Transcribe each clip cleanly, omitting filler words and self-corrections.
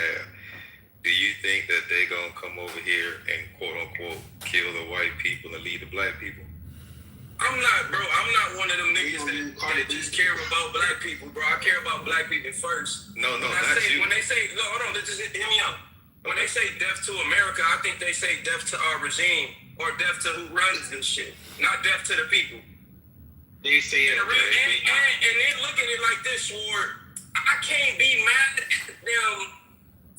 have. Do you think that they're gonna come over here and quote unquote kill the white people and leave the black people? I'm not one of them niggas that just care about black people, bro. I care about black people first. No, not you. When they say, no, hold on, just hear me out. When they say death to America, I think they say death to our regime or death to who runs this shit, not death to the people. They say it. And they look at it like this, Ward. I can't be mad at them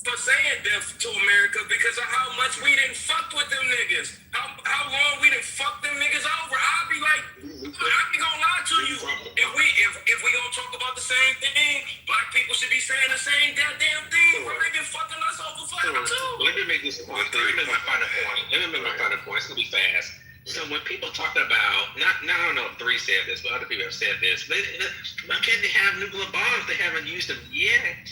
for saying death to America because of how much we didn't fuck with them niggas. How long we didn't fuck them niggas over. I'll be like, I ain't gonna lie to you. If we gonna talk about the same thing, black people should be saying the same goddamn thing. Bro, they been fucking us over forever too. Let me make this point. Let me make my final point. It's gonna be fast. So when people talk about, I don't know if 3 said this, but other people have said this. Why can't they have nuclear bombs? They haven't used them yet.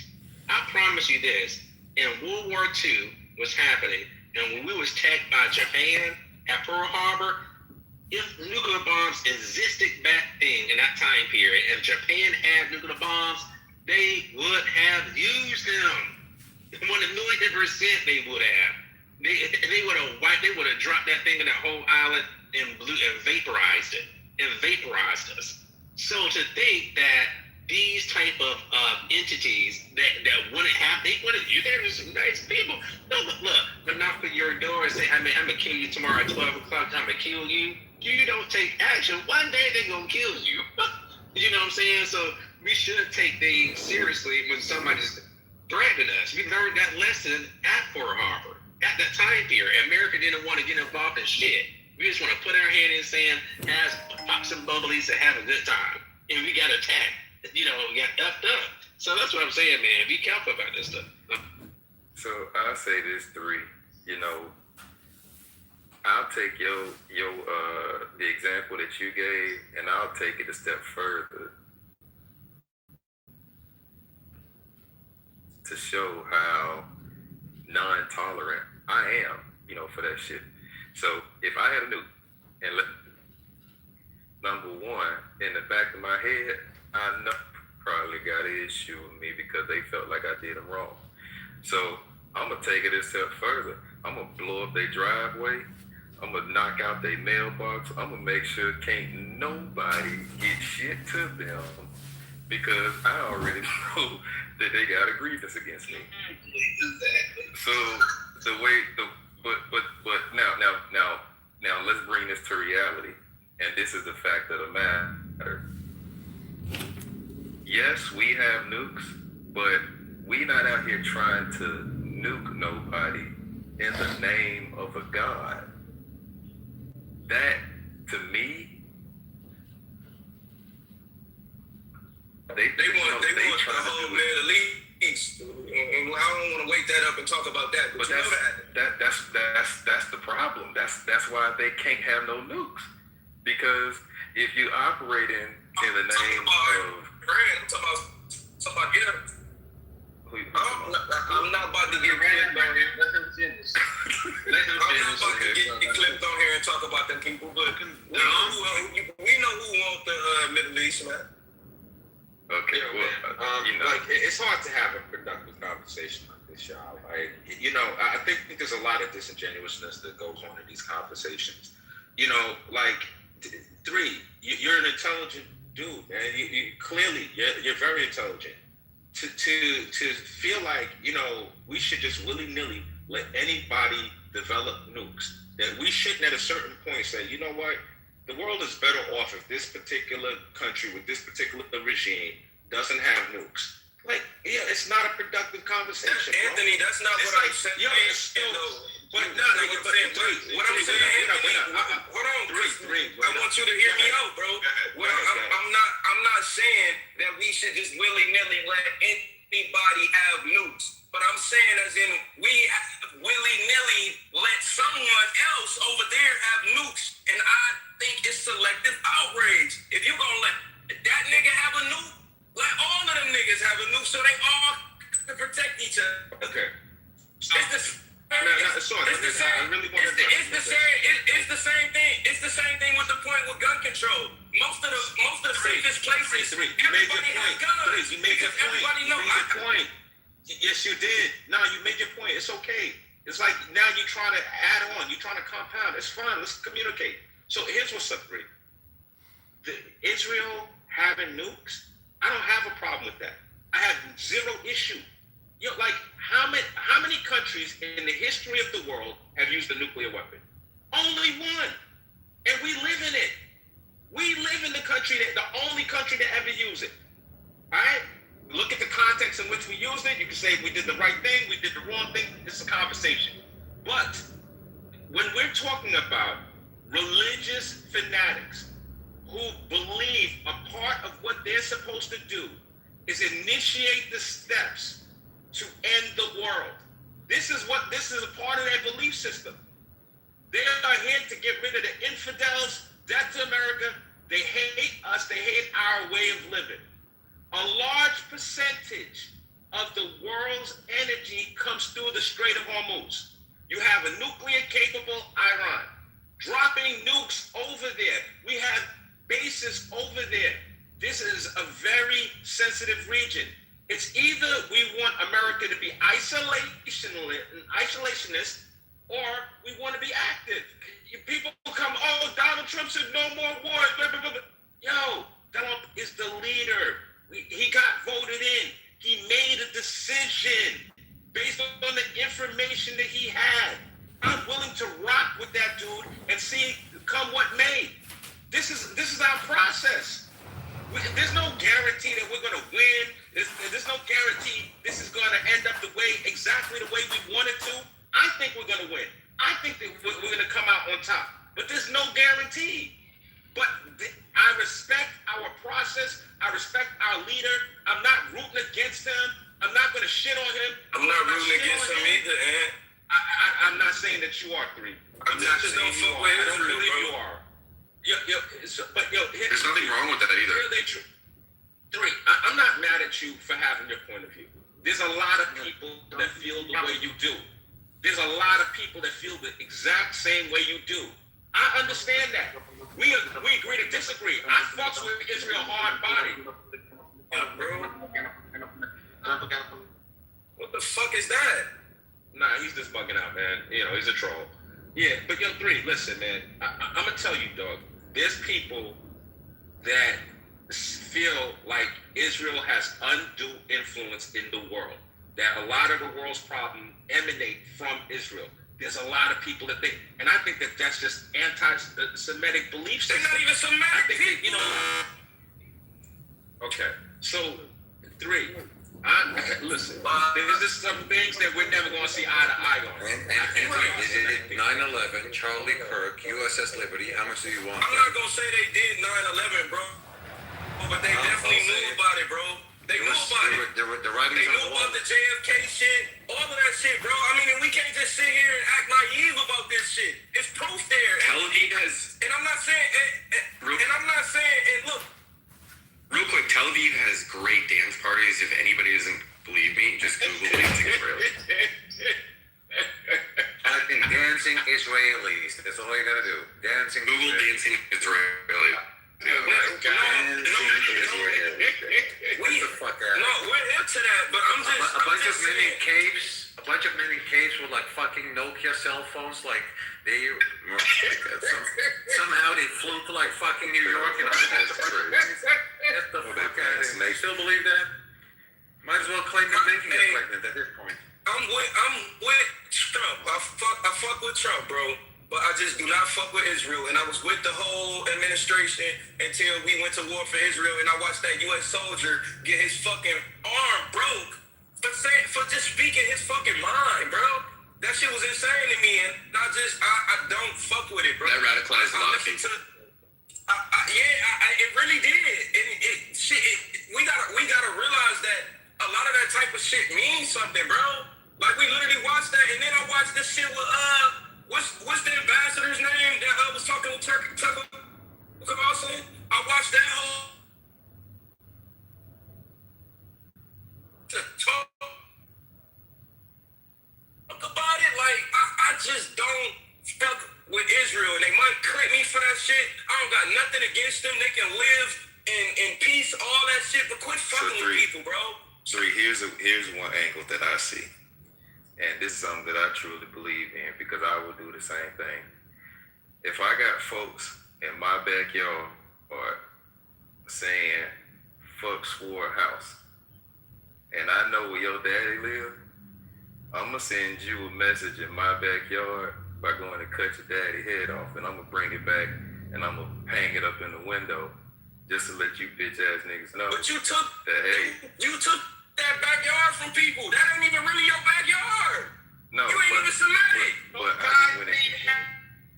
I promise you this. In World War II was happening, and when we was attacked by Japan at Pearl Harbor, if nuclear bombs existed back then in that time period, and Japan had nuclear bombs, they would have used them. 1,000,000% they would have. They would have dropped that thing in that whole island and vaporized it and vaporized us. So to think that these type of entities that wouldn't have, they wouldn't, you guys are some nice people. No, look, knock on your door and say, I'm gonna kill you tomorrow at 12 o'clock, I'm gonna kill you. You don't take action, one day they're gonna kill you. You know what I'm saying? So we should take things seriously when somebody's threatening us. We learned that lesson at Pearl Harbor. At that time period, America didn't want to get involved in shit. We just want to put our hand in sand, pop some bubblies, and have a good time. And we got attacked. We got effed up. So that's what I'm saying, man. Be careful about this stuff. So I'll say this 3. I'll take the example that you gave, and I'll take it a step further to show how non-tolerant I am, for that shit. So if I had a nuke, and number one, in the back of my head, I know probably got an issue with me because they felt like I did them wrong. So I'm gonna take it a step further. I'm gonna blow up their driveway. I'm gonna knock out their mailbox. I'm gonna make sure can't nobody get shit to them because I already know that they got a grievance against me. So but now let's bring this to reality, and this is the fact of the matter. Yes, we have nukes, but we not out here trying to nuke nobody in the name of a god. That, to me, they want the whole Middle East, and I don't want to wake that up and talk about that. But that's the problem. That's why they can't have no nukes, because if you operating in the name of I'm talking about get up. I'm not about to get clipped on here. Let him finish. I'm not about to get clipped on here and talk about them people, but we know who want the Middle East, man. Okay, it's hard to have a productive conversation like this, y'all. I think there's a lot of disingenuousness that goes on in these conversations. 3, you're an intelligent dude, man. You clearly, you're very intelligent. To feel like, we should just willy-nilly let anybody develop nukes. That we shouldn't at a certain point say, you know what? The world is better off if this particular country with this particular regime doesn't have nukes. It's not a productive conversation, Anthony, bro. That's not what I said. What I'm saying, hold on, Chris. I want you to hear me out, bro. I'm not saying that we should just willy-nilly let anybody have nukes. But I'm saying as in we willy-nilly let someone else over there have nukes. And I think it's selective outrage. If you're going to let that nigga have a nuke, let all of them niggas have a nuke so they all can protect each other. Okay. It's the same thing. It's the same thing with the point with gun control. Most of the safest places, everybody has guns. You make a point. Yes, you did. No, you made your point. It's okay. It's like now you're trying to add on. You're trying to compound. It's fine. Let's communicate. So here's what's up, Bree. Israel having nukes, I don't have a problem with that. I have zero issue. You know, like how many countries in the history of the world have used a nuclear weapon? Only one. And we live in it. We live in the only country that ever used it. All right? Look at the context in which we used it. You can say we did the right thing, we did the wrong thing. It's a conversation. But when we're talking about religious fanatics who believe a part of what they're supposed to do is initiate the steps to end the world. This is a part of their belief system. They are here to get rid of the infidels, death to America. They hate us, they hate our way of living. A large percentage of the world's energy comes through the Strait of Hormuz. You have a nuclear capable Iran dropping nukes over there. We have bases over there. This is a very sensitive region. It's either we want America to be isolationist, or we want to be active. People come, oh, Donald Trump said no more war. Blah, blah, blah, blah. Yo, Trump is the leader. He got voted in. He made a decision based on the information that he had. I'm willing to rock with that dude and see come what may. This is our process. There's no guarantee that we're going to win. There's no guarantee this is going to end up exactly the way we want it to. I think we're going to win. I think that we're going to come out on top. But there's no guarantee. But I respect our process. I respect our leader. I'm not rooting against him. I'm not going to shit on him. I'm not rooting against him either, and I'm not saying that you are, Three. I'm not saying you are. I don't believe you are. There's nothing wrong with that either. Really true. Three, I'm not mad at you for having your point of view. There's a lot of people that feel the way you do. There's a lot of people that feel the exact same way you do. I understand that. We agree to disagree. I fucks with Israel hard body. yeah, bro. What the fuck is that? Nah, he's just bugging out, man. You know, he's a troll. Yeah, but yo, Three, listen, man. I'm gonna tell you, dog. There's people that feel like Israel has undue influence in the world. That a lot of the world's problem emanate from Israel. There's a lot of people that think, and I think that that's just anti-Semitic belief system. They're not even Semitic people. You know. Okay, so Three. Listen, there's just some things that we're never going to see eye to eye on. And 9/11, Charlie Kirk, USS Liberty. How much do you want? I'm not gonna say they did 9/11, bro, but they definitely knew about it, bro. They knew about it. The writings They on knew the about wall. the JFK shit, all of that shit, bro. I mean, and we can't just sit here and act naive about this shit. It's proof there. Tel Aviv has, And I'm not saying, and look, real quick, Tel Aviv has great dance parties. If anybody doesn't believe me, just Google dancing Israelis. I've been dancing Israelis. That's all you gotta do. Dancing. Google dancing Israeli. Dancing Israelis. Get the fuck out. no, we're into that, but I'm just, A bunch I'm of just men in saying. caves. A bunch of men in caves with like fucking Nokia cell phones. Like somehow they flew to like fucking New York and That's true. get the fuck out of here. They still believe that? Might as well claim that they can get pregnant at this point. I'm with Trump. I fuck with Trump, bro. But I just do not fuck with Israel. And I was with the whole administration until we went to war for Israel, and I watched that U.S. soldier get his fucking arm broke for just speaking his fucking mind, bro. That shit was insane to me, and I don't fuck with it, bro. That radicalized a lot of listened people. It really did. And we gotta realize that a lot of that type of shit means something, bro. Like we literally watched that, and then I watched this shit with what's the ambassador's name that was talking with Tucker Carlson? I watched that whole talk about it. Like I just don't fuck with Israel, and they might cut me for that shit. I don't got nothing against them. They can live in peace, all that shit, but quit fucking with people, bro. Three, here's one angle that I see, and this is something that I truly believe in because I would do the same thing. If I got folks in my backyard or saying "fuck Swore House," and I know where your daddy live, I'm gonna send you a message in my backyard by going to cut your daddy head off, and I'm gonna bring it back and I'm gonna hang it up in the window just to let you bitch ass niggas know. But you took that, hey, you took that backyard from people. That ain't even really your backyard. no, You ain't even Semitic. but I God just went in. didn't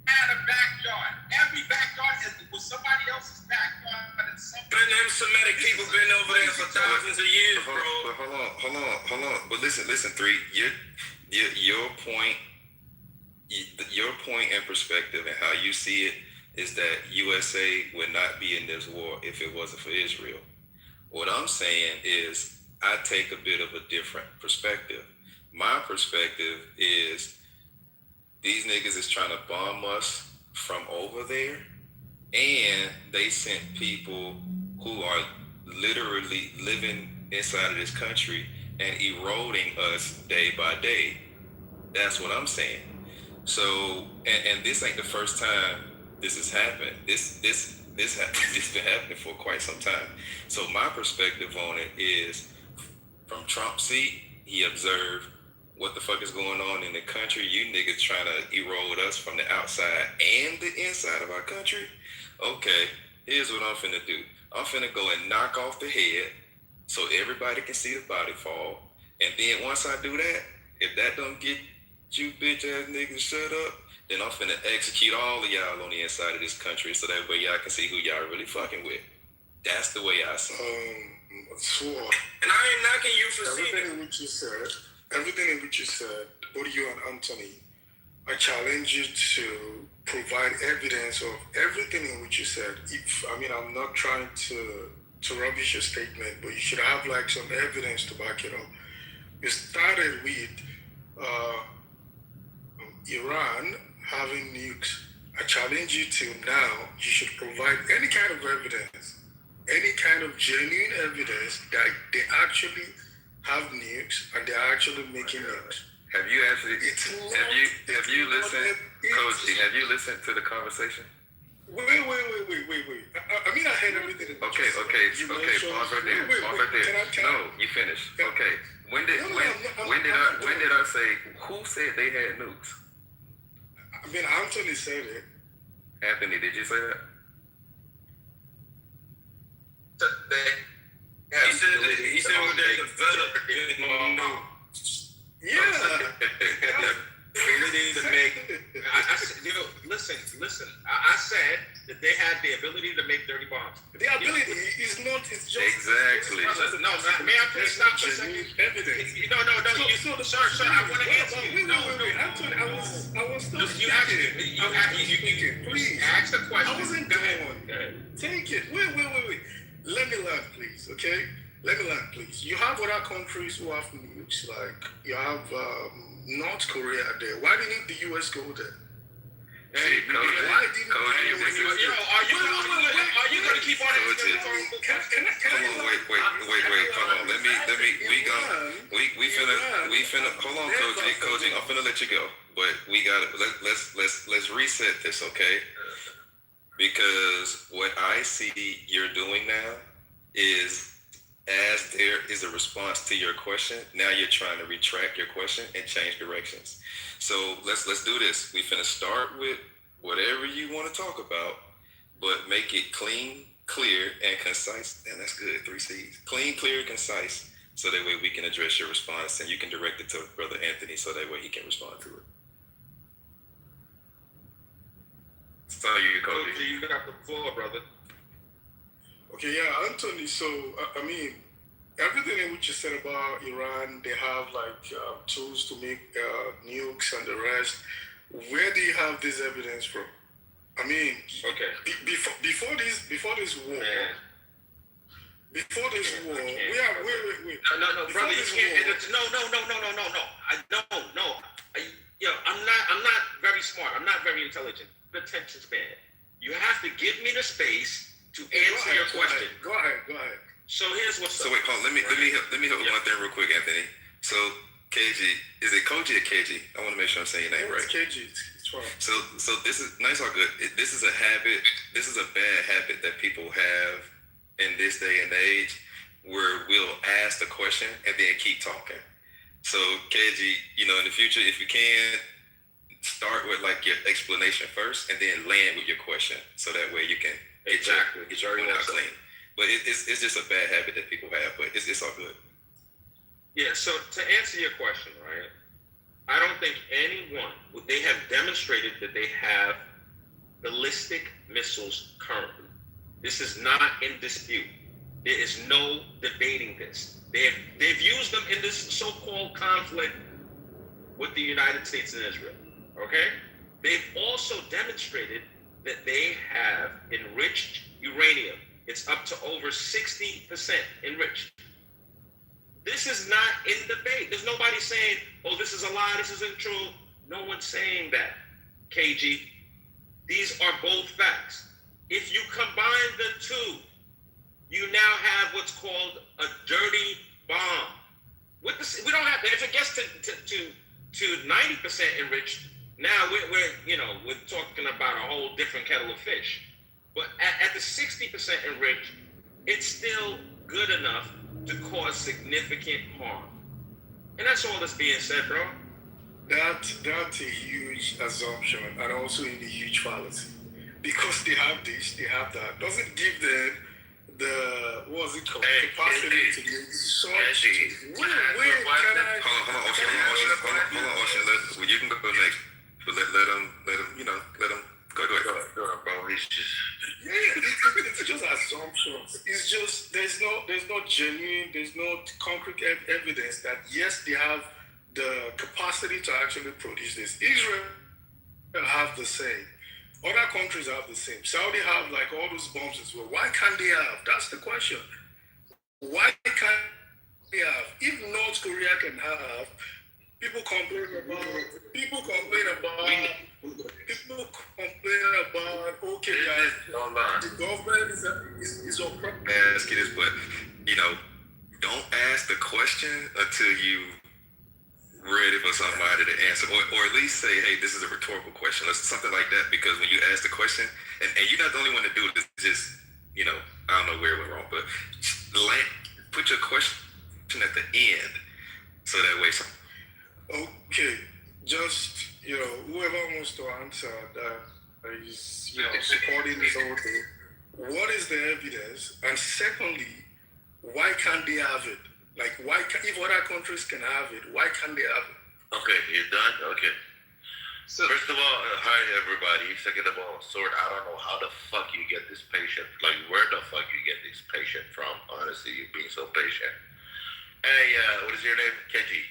have a backyard. Every backyard was somebody else's backyard. And Been them Semitic people been over there for thousands of years, But bro. hold on. But listen, three. Your point and perspective and how you see it is that USA would not be in this war if it wasn't for Israel. What I'm saying is I take a bit of a different perspective. My perspective is these niggas is trying to bomb us from over there, and they sent people who are literally living inside of this country and eroding us day by day. That's what I'm saying. So, and this ain't the first time this has happened. This been happening for quite some time. So my perspective on it is, from Trump's seat, he observed what the fuck is going on in the country. You niggas trying to erode us from the outside and the inside of our country. Okay, here's what I'm finna do. I'm finna go and knock off the head so everybody can see the body fall. And then once I do that, if that don't get you bitch ass niggas shut up, then I'm finna execute all of y'all on the inside of this country so that way y'all can see who y'all really fucking with. That's the way I see it. Swore. And I ain't knocking you for seeing Everything it. in which you said, both you and Anthony, I challenge you to provide evidence of everything in which you said. I'm not trying to rubbish your statement, but you should have like some evidence to back it up. You started with Iran having nukes. I challenge you to now, you should provide any kind of evidence, any kind of genuine evidence that they actually have nukes and they're actually making nukes. Have you actually, have you listened, Coach G, have you listened to the conversation? Wait. I heard everything. Okay, pause right there. No, you finished. Okay. When did I say, who said they had nukes? Anthony said it. Anthony, did you say that? He said when they developed Listen. I said that they had the ability to make dirty bombs. The ability is not, it's just... Exactly. No, may I please stop for a second? Evidence. No, sir, I want to answer you. Wait, Anthony, I was still speaking. Please. Ask the question. I wasn't done. Take it. Wait. Let me learn, please, okay? Let me learn, please. You have other countries who have nukes, like you have North Korea there. Why didn't the US go there? Hey, Coach, Why didn't Coach, Are you going to keep on Hold on, wait. Hold on. We finna. Hold on, Coach. I'm finna let you go, but we got to let's reset this, okay? Because what I see you're doing now is, as there is a response to your question, now you're trying to retract your question and change directions. So let's do this. We finna start with whatever you want to talk about, but make it clean, clear, and concise. And that's good. 3 C's. Clean, clear, concise. So that way we can address your response and you can direct it to Brother Anthony so that way he can respond to it. So you, Cody. You got the floor, brother. Okay, yeah, Anthony, so, everything in which you said about Iran, they have tools to make nukes and the rest. Where do you have this evidence from? Okay. Before this war, wait. No, brother, you can't. No. I'm not very smart. I'm not very intelligent. The attention span. You have to give me the space to answer your question. Go ahead. So here's what's So up. wait, hold on. Let me help with one thing real quick, Anthony. So KG, is it Koji or KG? I want to make sure I'm saying your name right. It's KG. It's fine. So this is nice, all good. This is a habit. This is a bad habit that people have in this day and age, where we'll ask the question and then keep talking. So KG, in the future, if you can, start with like your explanation first and then land with your question, so that way you can get your argument out clean. But it's just a bad habit that people have. But it's all good. Yeah, so to answer your question, right, I don't think anyone, they have demonstrated that they have ballistic missiles currently. This is not in dispute. There is no debating this. They've used them in this so-called conflict with the United States and Israel, okay? They've also demonstrated that they have enriched uranium. It's up to over 60% enriched. This is not in debate. There's nobody saying, oh, this is a lie, this isn't true. No one's saying that, KG. These are both facts. If you combine the two, you now have what's called a dirty bomb. We don't have, if it gets to 90% enriched, now we're talking about a whole different kettle of fish. But at the 60% enriched, it's still good enough to cause significant harm. And that's all that's being said, bro. That's a huge assumption and also a huge fallacy. Because they have this, they have that. Doesn't give them the capacity to do such. Hold on, Ocean. You can go next. But let him go ahead. Bro, he's just... Yeah, it's just assumptions. It's just there's no genuine, there's no concrete evidence that yes, they have the capacity to actually produce this. Israel have the same. Other countries have the same. Saudi have like all those bombs as well. Why can't they have? That's the question. Why can't they have? If North Korea can have, people complain about okay, guys, the government is oppressive. Ask you this, but don't ask the question until you ready for somebody to answer, or at least say, hey, this is a rhetorical question, or something like that. Because when you ask the question, and you're not the only one to do it, it's just I don't know where it went wrong, but put your question at the end, so that way. Okay, just whoever wants to answer that is supporting this whole thing. What is the evidence? And secondly, why can't they have it? Like, if other countries can have it, why can't they have it? Okay, you're done? Okay. So, First of all, hi everybody. Second of all, Sword, I don't know how the fuck you get this patient. Like, where the fuck you get this patient from? Honestly, you being so patient. Hey, what is your name? Kenji.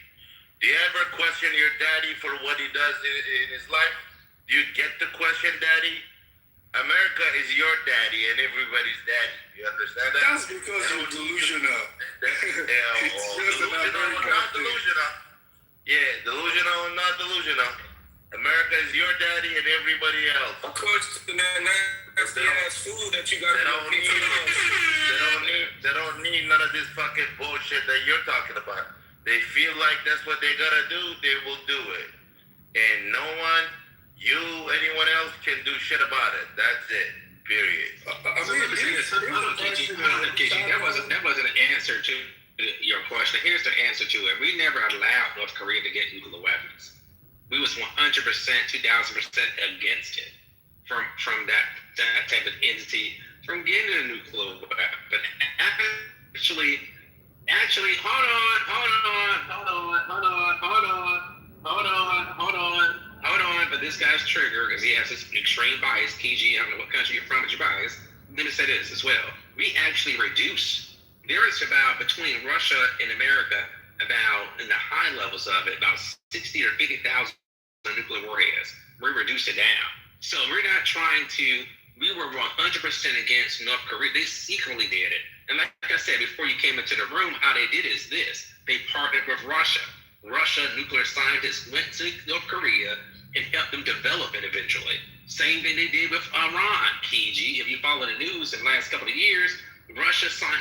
Do you ever question your daddy for what he does in his life? Do you get the question, daddy? America is your daddy and everybody's daddy. You understand that? That's because you're delusional. Delusional or not delusional. Yeah, delusional or not delusional. America is your daddy and everybody else. Of course, that's the ass food that you got They to don't need none of this fucking bullshit that you're talking about. They feel like that's what they gotta do, they will do it. And no one, anyone else can do shit about it. That's it. Period. so let me say this. Hold on, KG. That wasn't an answer to your question. Here's the answer to it. We never allowed North Korea to get nuclear weapons. We was 100%, 2,000% against it. From that type of entity from getting a nuclear weapon. But actually, hold on. But this guy's trigger, because he has this extreme bias. PG, I don't know what country you're from, but you're biased. Let me say this as well. We actually reduce. There is between Russia and America, in the high levels of it, about 60 or 50,000 nuclear warheads. We reduced it down. So we're not trying to. We were 100% against North Korea. They secretly did it. And like I said before you came into the room, how they did is this. They partnered with Russia. Russia nuclear scientists went to North Korea and helped them develop it eventually. Same thing they did with Iran, PG. If you follow the news in the last couple of years,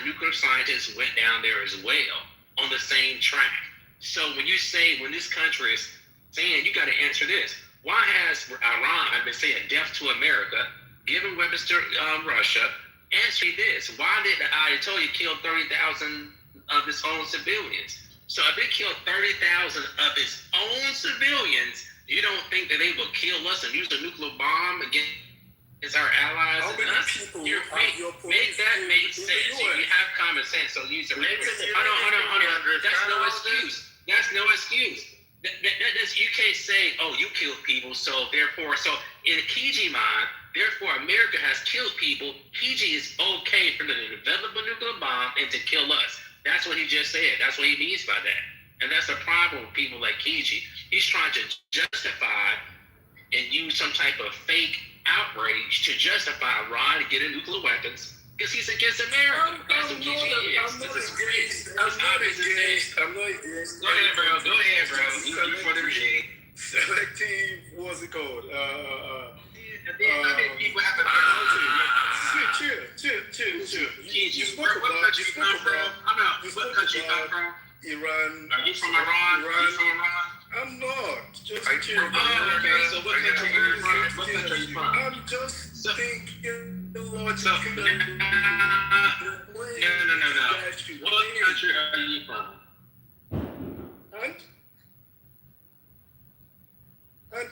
nuclear scientists went down there as well on the same track. So when this country is saying, you got to answer this, why has Iran been saying death to America, giving weapons to Russia? Answer me this: why did the Ayatollah kill 30,000 of his own civilians? So if it killed 30,000 of its own civilians, you don't think that they will kill us and use a nuclear bomb against our allies How and many us? people Make that make sense. You have common sense, so use it. Hold on. That's no excuse. That's no excuse. You can't say, oh, you killed people, so therefore, in Kiji mind, therefore America has killed people. Kiji is okay for them to develop a nuclear bomb and to kill us. That's what he just said. That's what he means by that. And that's the problem with people like Kiji. He's trying to justify and use some type of fake outrage to justify Iran to get nuclear weapons because he's against America. That's what Kiji is. I'm not against. Go ahead, bro. You for the regime. Selective, what's it called? I mean, people have to Chill. You spoke about what country you come from? What country you come from? Iran. Are you from Iran? Are you from Iran? I'm not. Just chill. Okay, so what country are you from? What country are you from? I'm just thinking logically. No. What country are you from? And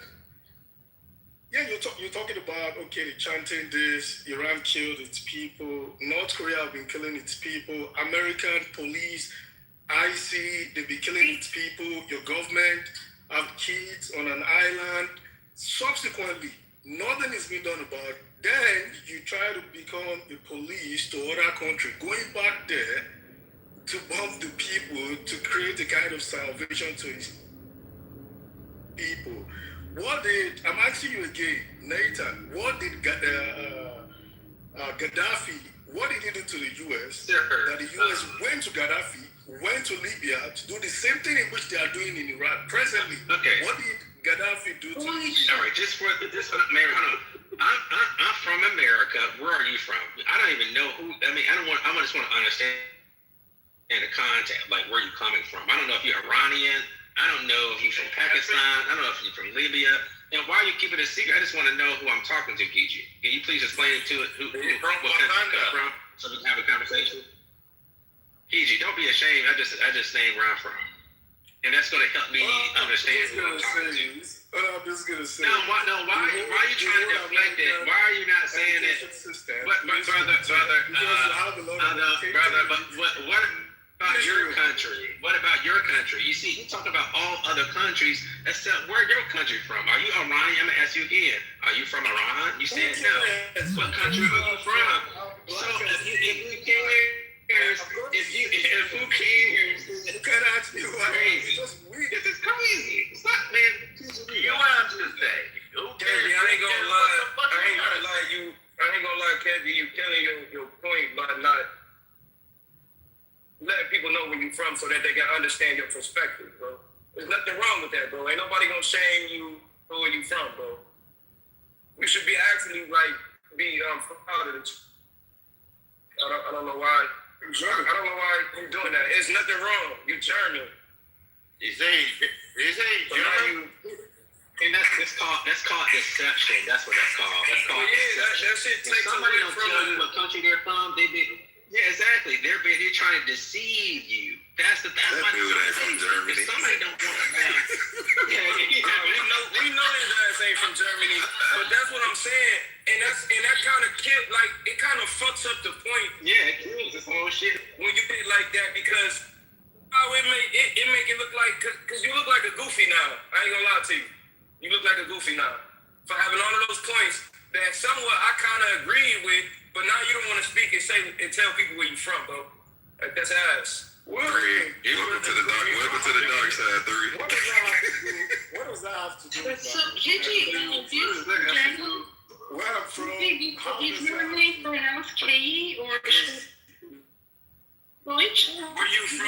yeah, you're talking about, okay, chanting this, Iran killed its people, North Korea have been killing its people, American police, IC, they've been killing its people, your government have kids on an island. Subsequently, nothing is being done about it. Then you try to become a police to other country, going back there to bomb the people, to create a kind of salvation to his people. I'm asking you again, Nathan, what did Gaddafi, what did he do to the U.S.? That the U.S. went to Gaddafi, went to Libya to do the same thing in which they are doing in Iraq presently. Okay. What did Gaddafi do to Libya? All right, just for America. I'm from America. Where are you from? I don't even know who. I just want to understand the context, like where you're coming from. I don't know if you're Iranian. I don't know if you're from Pakistan. I don't know if you're from Libya. And why are you keeping it a secret? I just want to know who I'm talking to, Kiji. Can you please explain it to what country you come from, so we can have a conversation? Kiji, don't be ashamed. I just named where I'm from, and that's going to help me understand who I'm talking to. I'm just gonna say. Why are you trying to deflect it? Why are you not saying it? Brother, but what about your country? What about your country? You see, you talk about all other countries except where your country from. Are you Iranian? I'm gonna ask you again. Are you from Iran? You said no. What country are you from? So if who cares? You can ask me why. Crazy. This is crazy. It's not, man. You have to say. Kevin, I ain't gonna lie, Kevin, you killing your point by not letting people know where you're from so that they can understand your perspective, bro. There's nothing wrong with that, bro. Ain't nobody gonna shame you for where you from, bro. We should be actually be proud of it. I don't know why. I don't know why you're doing that. There's nothing wrong. You German. Is he German? And that's called deception. That's what that's called. That's called deception. That shit If takes somebody away don't from tell you what country they're from, exactly. They're trying to deceive you. That's why That dude ain't from Germany. If somebody don't want to we know his ass ain't from Germany, but that's what I'm saying. And that kind of it kind of fucks up the point. Yeah, it kills this whole shit. When you get like that, because it make it look like, because you look like a goofy now. I ain't gonna lie to you. You look like a goofy now for having all of those points that somewhat I kind of agree with, but now you don't want to speak and say and tell people where you from, bro. Like, that's ass. Welcome to the dark side, 3. What does that have to do But with so, that? Kiji, General, Where I'm from, how is does your that name pronounced K or Deutsch? Where you from?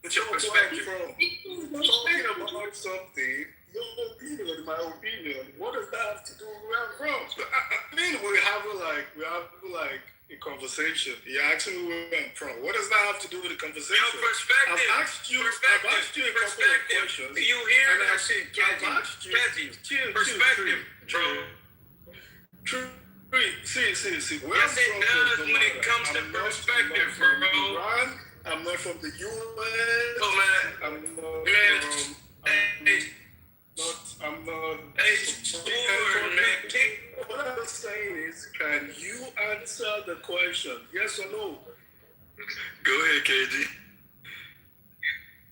What's your perspective? Talking about something, your opinion, my opinion. What does that have to do with where I'm from? I mean, we're having like a conversation. You're asking me where I'm from. What does that have to do with the conversation? Your perspective. I've asked you a couple of questions. Do you hear And that I've shit, asked you. Perspective, bro. True. See. Where Yes, I'm it from does no when it matter. comes to I'm not perspective, from bro. Iran. I'm not from the U.S. Oh, man. I'm not Man, from. I'm not. Hey, sure, man. What I'm saying is, can you answer the question? Yes or no? Go ahead, KG.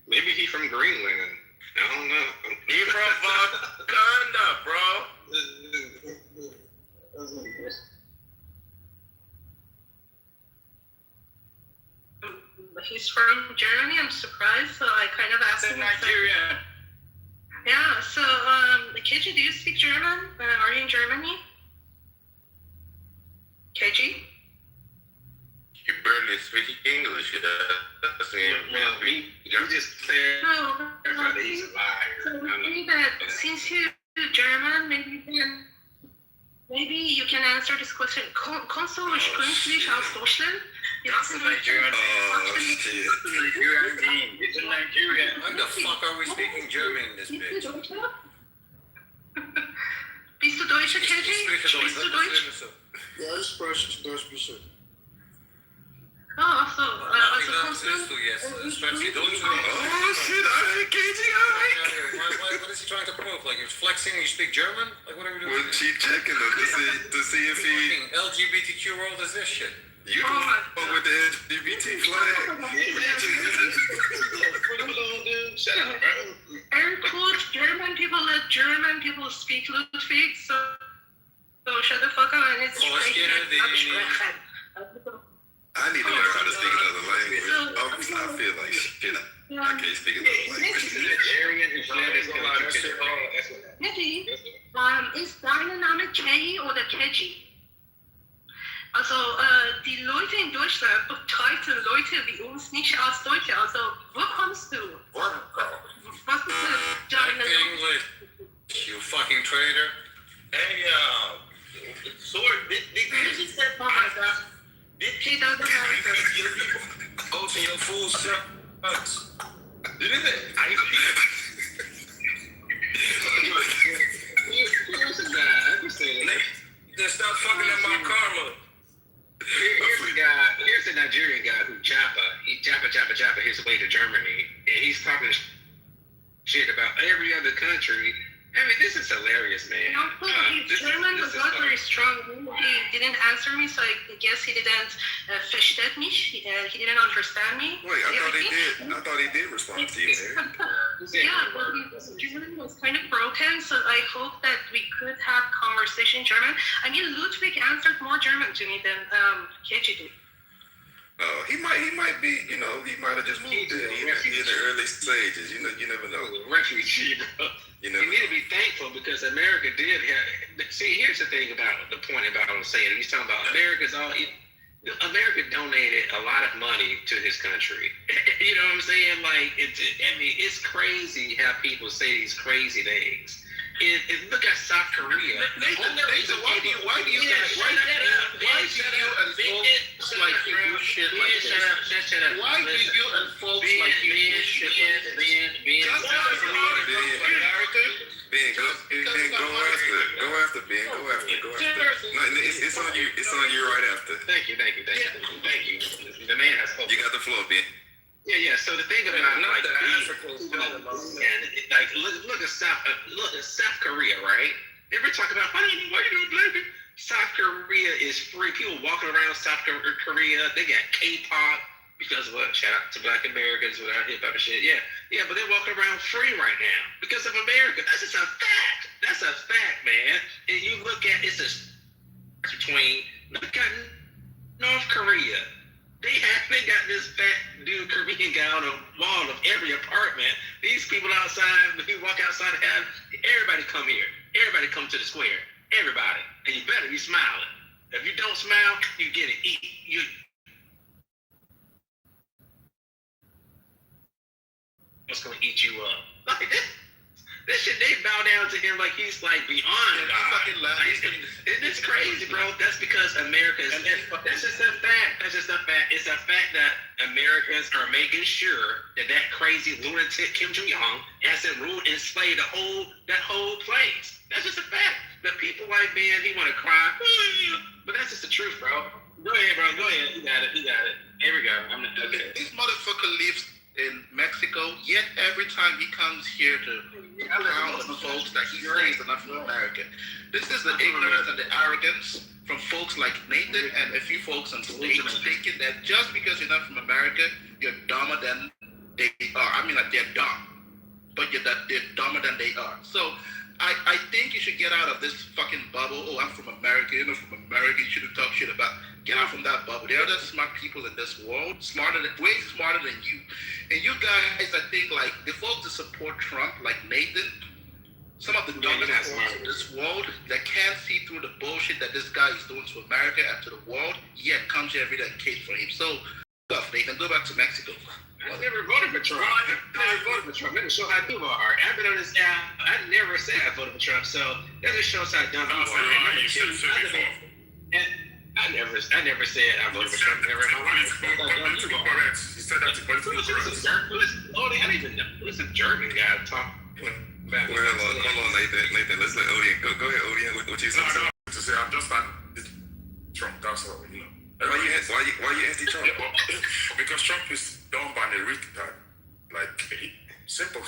Maybe he from Greenland. I don't know. He from Wakanda, bro. He's from Germany. I'm surprised, so I kind of asked him. Nigeria. Yeah. So, KG, do you speak German? Are you in Germany? KG? You barely speak English. Well, he just said No. that he's a liar. So I think that since you're German, maybe you can answer this question. Kannst du gründlich aus Deutschland? That's a Nigerian. Oh, shit. Nigerian team. It's a Nigerian. When the fuck are we speaking German in this bitch? Bist du Deutscher, Ich KG? spreche Deutsch. Bist du Deutsch? Ja, ich spreche Deutsch, bitte. Ach so, Wie also lange kannst bist du jetzt? Sprichst du Deutsch oder nicht? Oh, shit. All right, KG, all right. What is he trying to prove? Like, you're flexing and you speak German? Like, what are we doing? Well, she checking him to see if he... Fucking LGBTQ world is this shit? You the fuck with the LGBT flag. Shut up, bro. And could German people let German people speak Ludwig? So shut the fuck up and it's I need to learn how to speak another language. I feel like shit. I can't speak another language. Nigerian is Keji, ist dein Name Kei oder Keji? Also, die Leute in Deutschland betreuten Leute wie uns nicht als Deutsche. Also, wo kommst du? Was ist deine English, you fucking traitor. Hey, Sword, did you say He doesn't have Go to your full sucks. Did it? Here's a guy. I can say that. Just stop fucking up my karma. Here's a Nigerian guy who he Japa his way to Germany, and he's talking shit about every other country. I mean, this is hilarious, man. His German was not very strong. He didn't answer me, so I guess he didn't versteht mich. He didn't understand me. Wait, I thought he did respond to you, man. Yeah, well, his German was kind of broken, so I hope that we could have conversation in German. I mean, Ludwig answered more German to me than Keji did. He might be, he might have just moved there in the early stages. You never know. Refugee, bro. You You need to be thankful because America did have. See, here's the thing about the point about what I'm saying. He's talking about America donated a lot of money to his country. You know what I'm saying? Like, it's crazy how people say these crazy things. And look at South Korea. Nathan, why do you like you do shit like this? Why do you and folks like you do shit like this? Go after Ben. No, it's on you. It's on you right after. Thank you. The man has spoken. You got the floor, Ben. Yeah. So the thing about look at South Korea, right? They talk about why you doing black? South Korea is free. People walking around South Korea. They got K-pop because of what? Shout out to Black Americans without hip hop and shit. Yeah. But they're walking around free right now because of America. That's just a fact. That's a fact, man. And you look at it's a between look at North Korea. They got this fat dude Korean guy on the wall of every apartment. These people outside, when you walk outside, everybody come here. Everybody come to the square. Everybody. And you better be smiling. If you don't smile, you get it. What's going to eat you up? Like that. This shit, they bow down to him like he's like beyond Yeah, God. fucking laugh. Like, it's crazy, bro. That's because Americans. That's just a fact. That's just a fact. It's a fact that Americans are making sure that that crazy lunatic Kim Jong Un hasn't ruled and enslaved that whole place. That's just a fact. The people like, man, he want to cry, but that's just the truth, bro. Go ahead, bro. Go ahead. You got it. Here we go. Okay. This motherfucker lives in Mexico, yet every time he comes here to pound on folks that he says are not from America. This is the ignorance and the arrogance from folks like Nathan and a few folks on stage thinking that just because you're not from America, you're dumber than they are. I mean, like, they're dumb, but they're dumber than they are. So I think you should get out of this fucking bubble. Oh, I'm from America. You're not from America. You shouldn't talk shit about. Get out from that bubble. There are other smart people in this world, way smarter than you. And you guys, I think, like, the folks that support Trump, like Nathan, some of the dumbest folks in this world that can't see through the bullshit that this guy is doing to America and to the world, yet comes here every day and cates for him. So, stuff, Nathan, go back to Mexico. I never voted for Trump. Let me show how people are. I've been on this app. I never said I voted for Trump, so that just shows how dumb people are. I never said I voted for Trump. Never in my life. To be correct, he said that to politically correct. Oh, they don't even know. Who's a German guy talking about? Well, hold on, Nathan. Let's let Odin go. Go ahead, Odin. What you saying? No, to say I'm just not Trump. That's all, you know. Why you anti-Trump? Yeah, well, because Trump is dumb and a retard. Like, simple.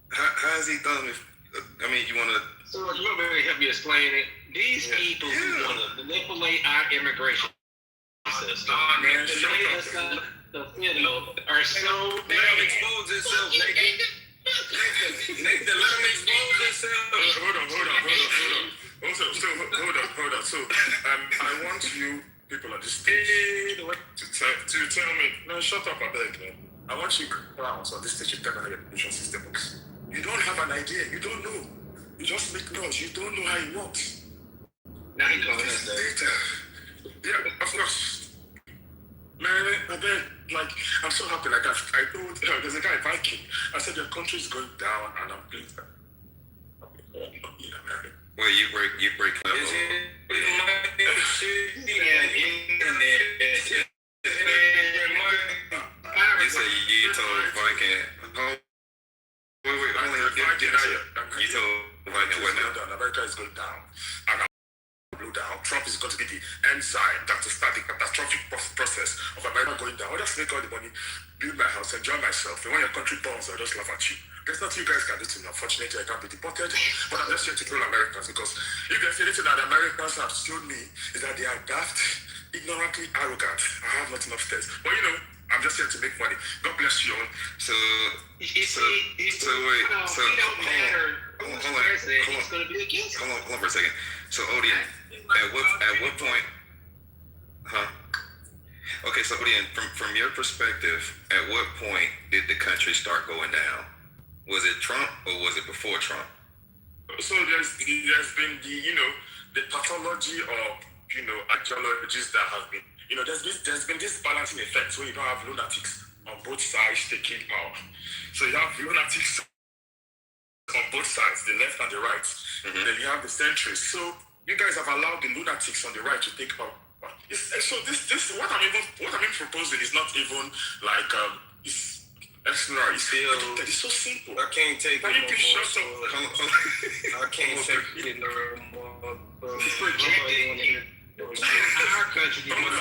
How is he dumb? You want to? So you want me to help you explain it? These people who want to manipulate our immigration system, Man, are so Let him expose himself, Nathan. Nathan, let him expose himself. Hold on. So, I want you people on this stage to tell me, no, shut up, I beg, man. I want you clowns on this stage to tell me how your education system works. You don't have an idea. You don't know. You just make noise. You don't know how it works. now he calling us Data. Yeah, of course. Man, I beg, like, I'm so happy. Like, I told, there's a guy, Viking. I said, your country is going down, and I'm pleased that in America. Well, you break. You say you told Viking. Wait, only you told Viking what now? America is going down, and blew down. Trump is going to be the enzyme that will start the catastrophic process of America going down. I'll just make all the money, build my house, enjoy myself. And when your country burns, I'll just laugh at you. There's nothing you guys can do to me. Unfortunately, I can't be deported, but I'm just here to tell Americans, because if there's anything that Americans have shown me is that they are daft, ignorantly arrogant. I have not enough tests. But you know, I'm just here to make money. God bless you all. So wait. So hold on for a second. So Odin, at what point? Okay, so Odin, from your perspective, at what point did the country start going down? Was it Trump or was it before Trump? So there's been the pathology of ideologies that have been there's been this balancing effect where you don't have lunatics on both sides taking power. So you have lunatics on both sides, the left and the right. Mm-hmm. Then you have the centrists. So you guys have allowed the lunatics on the right to take power. So this what I'm proposing is not even like it's so simple. I can't take Can it you please shut up? I can't take it no more. It's projected. Our country. Hold on,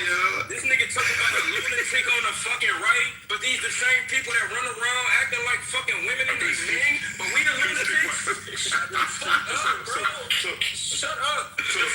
y'all. This nigga talking about a lunatic on the fucking right, but these the same people that run around acting like fucking women and these men, but we the lunatics. Shut the fuck up, bro. Shut up. Let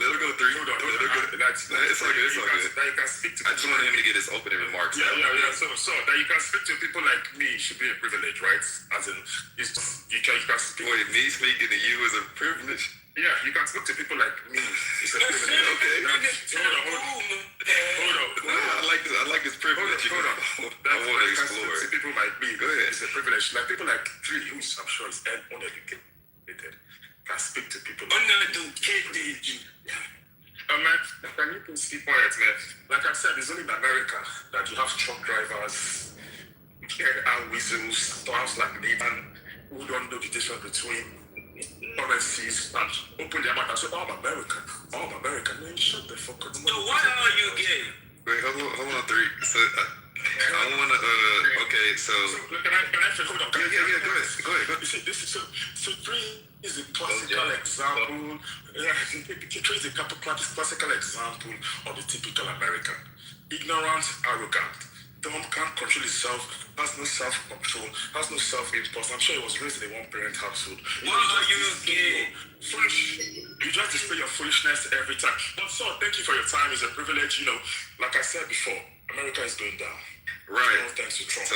him go three. Hold on. It's all good. That you can speak to. I just wanted him to get his opening remarks. Yeah. So that you can speak to people like me should be a privilege, right? As in, it's just, you can speak. Wait, me speaking to you is a privilege? Yeah, you can speak to people like me. It's a privilege. Okay. Hold on. I like this privilege. Hold on. I want to explore it. People like me. Go ahead. It's a privilege. Like people like three, who's I'm sure is uneducated, can speak to people. Uneducated. Man, can you please keep quiet, man? Like I said, it's only in America that you have truck drivers, and weasels, stars like Nathan, who don't know the difference between currencies and open their mouth and say, "Oh, I'm American. Oh, I'm American." Man, shut the fuck up. So why are you gay? Wait, hold on, three. So I wanna okay, so So can I say, hold on? yeah, go ahead. You see, this is so three is a classical example. Three is a classical example of the typical American. Ignorant, arrogant, dumb, can't control himself, has no self-control, has no self-impulse. I'm sure he was raised in a one-parent household. Why are you gay? Foolish. You just display your foolishness every time. But so, thank you for your time. It's a privilege. You know, like I said before, America is going down. right. All thanks to Trump. So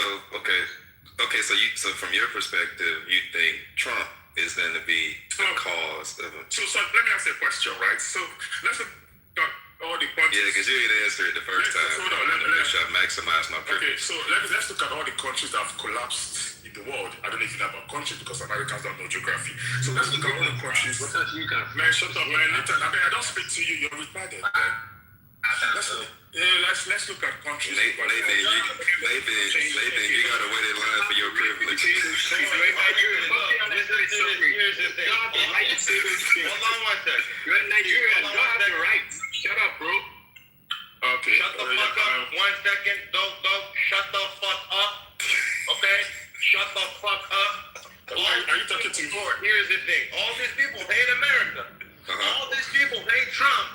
so from your perspective, you think Trump is going to be the cause of it? So let me ask you a question, right? So let's look at all the countries. Yeah, because you didn't answer it the first time. Hold on, I'm gonna make sure I maximize my Okay, privilege. so let's look at all the countries that have collapsed in the world. I don't know if you know about countries because Americans don't know geography. So let's look at all the countries. What country you come from? Man, shut up, man. I don't speak to you. You're retarded, man. Let's look at countries. Nathan, you gotta wait in line for your privilege. Here's the thing. Hold on one second. You're in Nigeria. You have the rights. Shut up, bro. Okay. Shut the fuck up. 1 second. Don't shut the fuck up. Okay? Shut the fuck up. Are you talking to me? Here's the thing. All these people hate America. All these people hate Trump.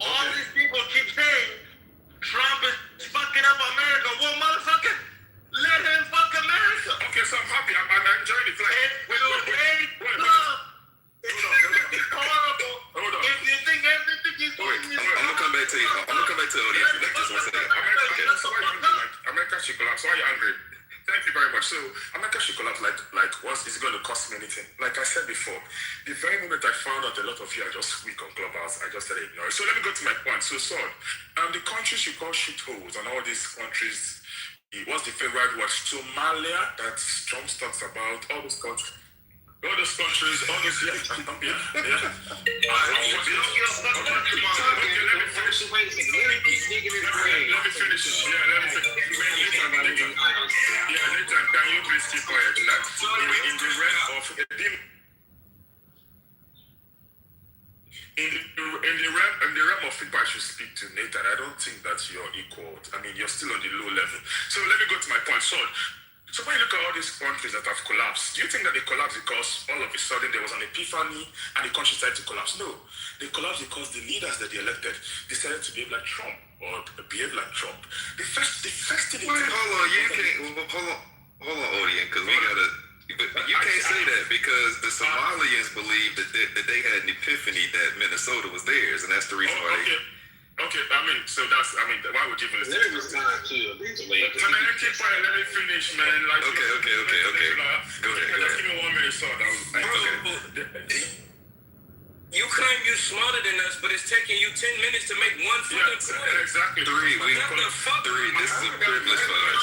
All these people keep saying Trump is fucking up America. Well, motherfucker, let him fuck America. Okay, so I'm happy. I'm enjoying the flight. It's horrible. Hold on. If you think everything is Wait, doing is I'm gonna come back to you. I'm gonna come back to the audience for just 1 second. Okay. America should collapse. Why are you angry? Thank you very much. So America should collapse. Like what is it going to cost me anything? Like I said before, the very moment I found out a lot of you are just weak on Clubhouse, I just said ignore it. So let me go to my point. So the countries you call shitholes and all these countries, what's the favorite word? Somalia that Trump talks about, all those countries. All those countries, all those let me finish. Nathan, can you please keep quiet? In the realm of in the realm of people I should speak to, Nathan, I don't think that you're equal. I mean, you're still on the low level. So let me go to my point. So when you look at all these countries that have collapsed, do you think that they collapsed because all of a sudden there was an epiphany and the country started to collapse? No. They collapsed because the leaders that they elected decided to behave like Trump or behave like Trump. The first thing they Wait, did. hold on. You can't. Hold on, audience, because we gotta. But you can't say that because the Somalians believe that they had an epiphany that Minnesota was theirs, and that's the reason why they. Okay, why would you even listen? There was time to Can I keep quiet? Let me finish, man. Like, Okay. Go ahead. Just give me 1 minute, so You claim you're smarter than us, but it's taking you 10 minutes to make one fucking point. Exactly. Three. This is a privilege for us.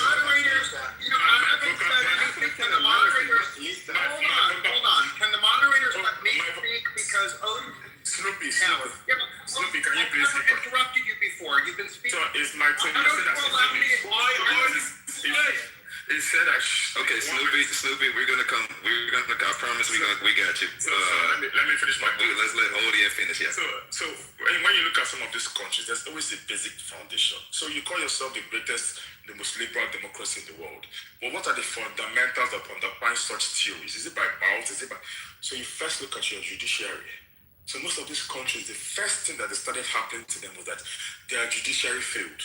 Hold on. Can the moderators let me speak? Because Snoopy, can you please I've never interrupted you before. You've been speaking. So it's my turn. You said It said Okay, Snoopy, we're gonna come. I promise we got you. Let me finish my point. Let's let audience finish. Yeah. So when you look at some of these countries, there's always a basic foundation. So you call yourself the greatest, the most liberal democracy in the world. But what are the fundamentals that underpin such theories? Is it by bounds? So you first look at your judiciary. So most of these countries, the first thing that started happening to them was that their judiciary failed.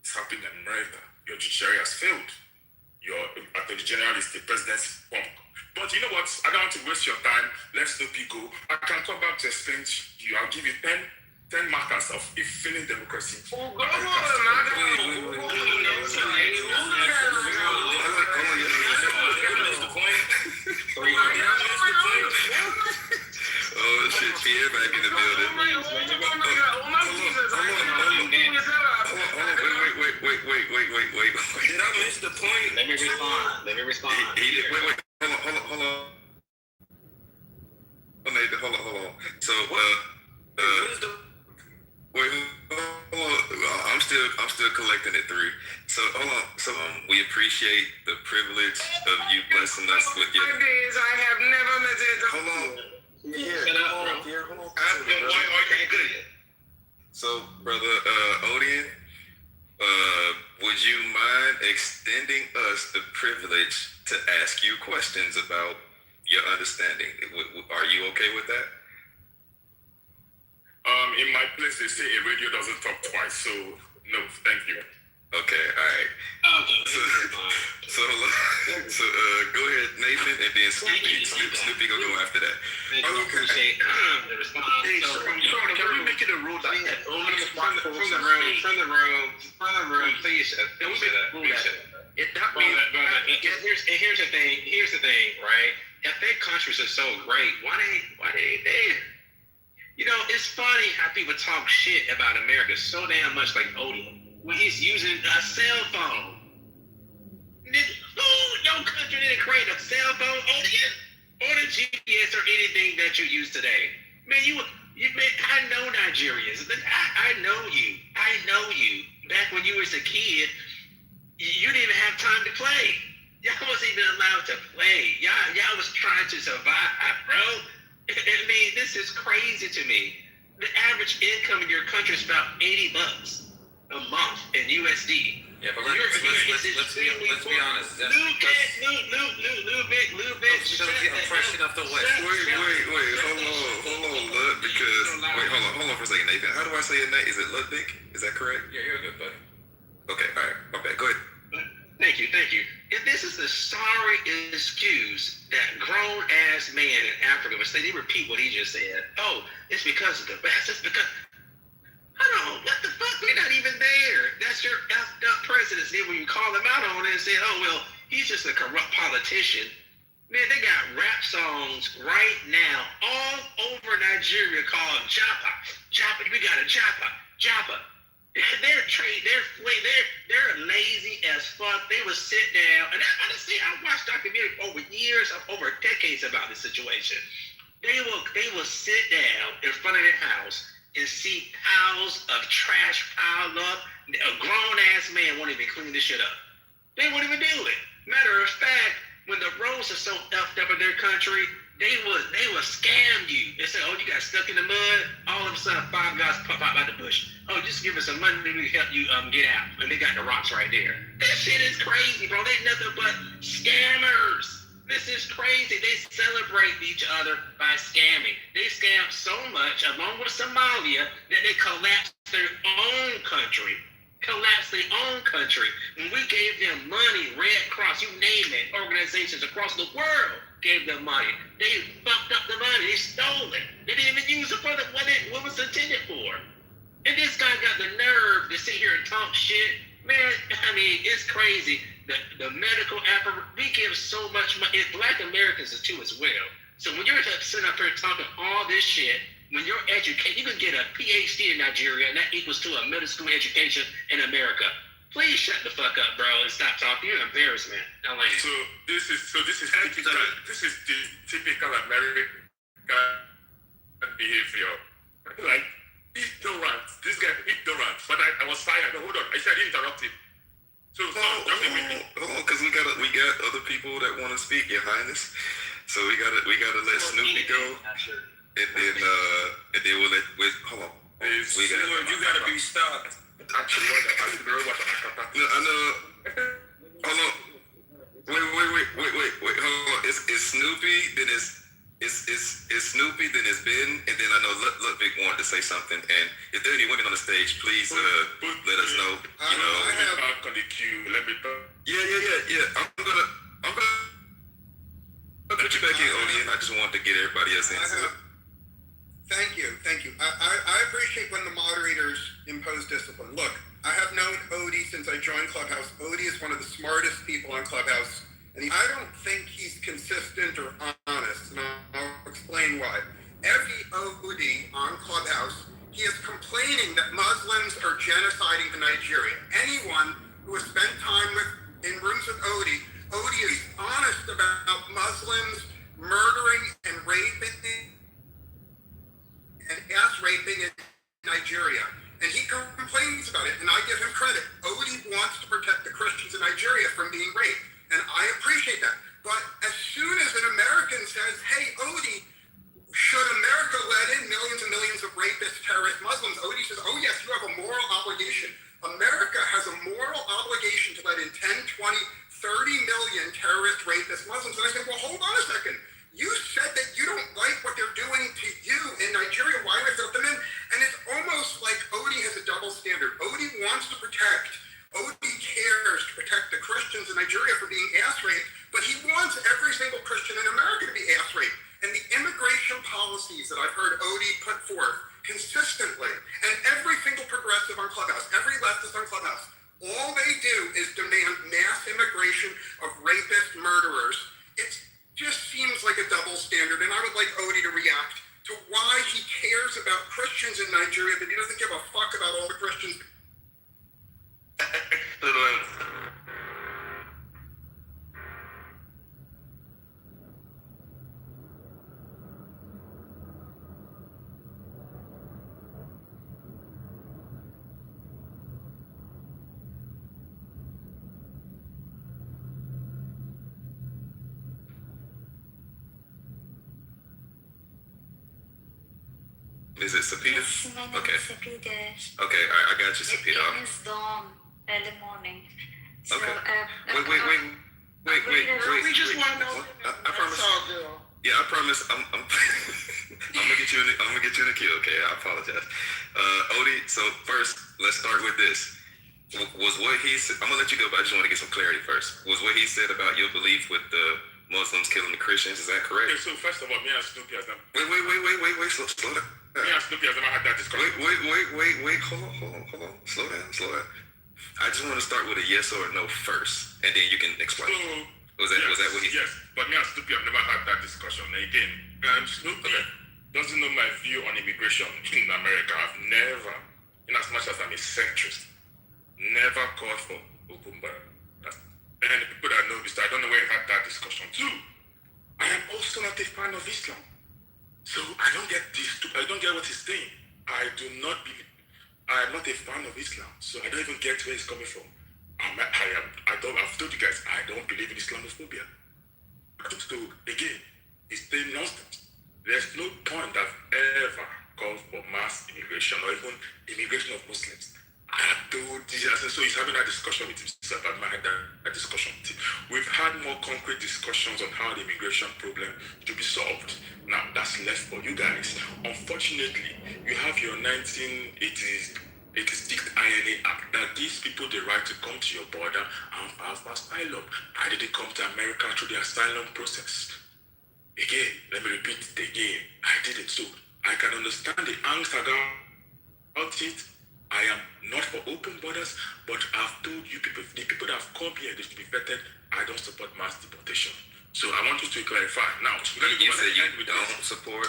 It's happening in America. Your judiciary has failed. Your attorney general is the president's punk. But you know what? I don't want to waste your time. Let Snoopy go. I can come back to explain to you. I'll give you 10 markers of a failing democracy. Oh shit, Pierre back in the building. Wait. Did I miss the point? Let me respond. He did. Wait. Hold on. Oh, Nathan, hold on. So, wait, hold on. I'm still still collecting it, 3. So hold on. So we appreciate the privilege of you blessing us with your. I have never met it. Hold on. Shut up, bro. Hold on. Okay, good. So, brother Odian, would you mind extending us the privilege to ask you questions about your understanding? Are you okay with that? In my place, they say a radio doesn't talk twice, so no, thank you. Okay, all right. So go ahead, Nathan, and then Snoopy gonna go after that. I appreciate the response. Can we make it a rule that From the room, please shut up. Here's the thing, right? If their countries are so great, why they there? You know, it's funny how people talk shit about America so damn much, like Odie, when he's using a cell phone. Your country didn't create a cell phone, Odie, or the GPS or anything that you use today. Man, I know Nigerians. I know you. Back when you was a kid, you didn't even have time to play. Y'all wasn't even allowed to play. Y'all was trying to survive, bro. I mean, this is crazy to me. The average income in your country is about $80 a month in USD. Yeah, but let's be honest. Little bit. Oppression of the West. Wait, hold on, Lud, because hold on for a second, Nathan. How do I say your name? Is it Ludwig? Is that correct? Yeah, you're good, buddy. Okay, all right, my bad. Go ahead. Thank you. If this is the sorry excuse that grown-ass man in Africa would say, they repeat what he just said. Oh, it's because of the West. It's because... Hold on, what the fuck? We're not even there. That's your effed up presidency when you call him out on it and say, oh, well, he's just a corrupt politician. Man, they got rap songs right now all over Nigeria called Japa. We got a Japa. They're lazy as fuck. They will sit down, and honestly, I watched documentaries over years, over decades about this situation. They will sit down in front of their house and see piles of trash piled up. A grown-ass man won't even clean this shit up. They won't even do it. Matter of fact, when the roads are so effed up in their country, they will scam you. They say, oh, you got stuck in the mud. All of a sudden, 5 guys pop out by the bush. Oh, just give us some money to help you get out. And they got the rocks right there. That shit is crazy, bro. They nothing but scammers. This is crazy. They celebrate each other by scamming. They scam so much, along with Somalia, that they collapsed their own country. When we gave them money, Red Cross, you name it, organizations across the world gave them money. They fucked up the money. They stole it. They didn't even use it for what it was intended for. And this guy got the nerve to sit here and talk shit. Man, I mean, it's crazy. The medical apparatus, we give so much money. Black Americans too as well. So when you're sitting up here talking all this shit, when you're educated, you can get a PhD in Nigeria, and that equals to a middle school education in America. Please shut the fuck up, bro, and stop talking. You're an embarrassment. So this is the typical American behavior. Like ignorant. This guy ignorant. But I was silent. No, hold on. I said I interrupt him. So hold on, because we got other people that want to speak, Your Highness. So we gotta let Snoopy go, and then we'll hold on. You gotta be stopped. No, I know. Hold on. Wait. Hold on. It's Snoopy. Then it's Snoopy. Then it's Ben. And then I know Ludwig wanted to say something. And if there are any women on the stage, please let us know. I have on the queue. Let me talk. Yeah. I'm gonna put you back in, Odie. I just wanted to get everybody else in. Thank you. I appreciate when the moderators impose discipline. Look, I have known Odie since I joined Clubhouse. Odie is one of the smartest people on Clubhouse, and I don't think he's consistent or honest, and I'll explain why. Every Odie on Clubhouse, he is complaining that Muslims are genociding the Nigeria. Anyone who has spent time in rooms with Odie is honest about Muslims murdering and raping and ass raping in Nigeria. And he complains about it, and I give him credit. America has a moral obligation to let in 10, 20, 30 million terrorist, rapist Muslims. And I said, well, hold on a second. You said that you don't like what they're doing to you in Nigeria. Why would they let them in? And it's almost like Odie has a double standard. Odie wants to protect. Odie cares to protect the Christians in Nigeria from being ass raped, but he wants every single Christian in America to be ass raped. And the immigration policies that I've heard Odie put forth consistently, and every single progressive on Clubhouse, every leftist on Clubhouse, all they do is demand mass immigration of rapist murderers. It just seems like a double standard, and I would like Odie to react to why he cares about Christians in Nigeria, but he doesn't give a fuck about all the Christians. Excellent. Is it Sapita? Yes, my name Okay. is Sapita. Okay, I got you, Sapita. It is dawn, early morning. So, Okay. I'm- Wait. We just want to know. I promise. That's all, girl. Yeah, I promise. I'm I'm gonna get you in the queue. Okay, I apologize. Odie. So first, let's start with this. Was what he said? I'm gonna let you go, but I just want to get some clarity first. Was what he said about your belief with the Muslims killing the Christians? Is that correct? Okay, so first of all, me and Snoopy has never. Wait. Slow down. Me and Snoopy has never had that discussion. Wait. Hold on. Slow down. I just want to start with a yes or a no first, and then you can explain. So, Was that what he said? Yes, but me and Snoopy have never had that discussion. Again, Snoopy doesn't know my view on immigration in America. I've never, in as much as I'm a centrist, never called for open borders. And the people that know this, I don't know where we had that discussion too. I am also not a fan of Islam. So I don't get this. I don't get what he's saying. I am not a fan of Islam. So I don't even get where he's coming from. I've told you guys, I don't believe in Islamophobia. So again, it's the nonsense. There's no point I've ever called for mass immigration or even immigration of Muslims. I have told Jesus, so he's having that discussion with himself. I've had that discussion with him. We've had more concrete discussions on how the immigration problem should be solved. Now, that's left for you guys. Unfortunately, you have your 1986 INA Act that gives people the right to come to your border and file for asylum. I didn't come to America through the asylum process. Again, let me repeat it again. I did it, so I can understand the angst about it. I am not for open borders, but I've told you people, the people that have come here, they should be vetted. I don't support mass deportation. So I want you to clarify. Now, You said you don't support.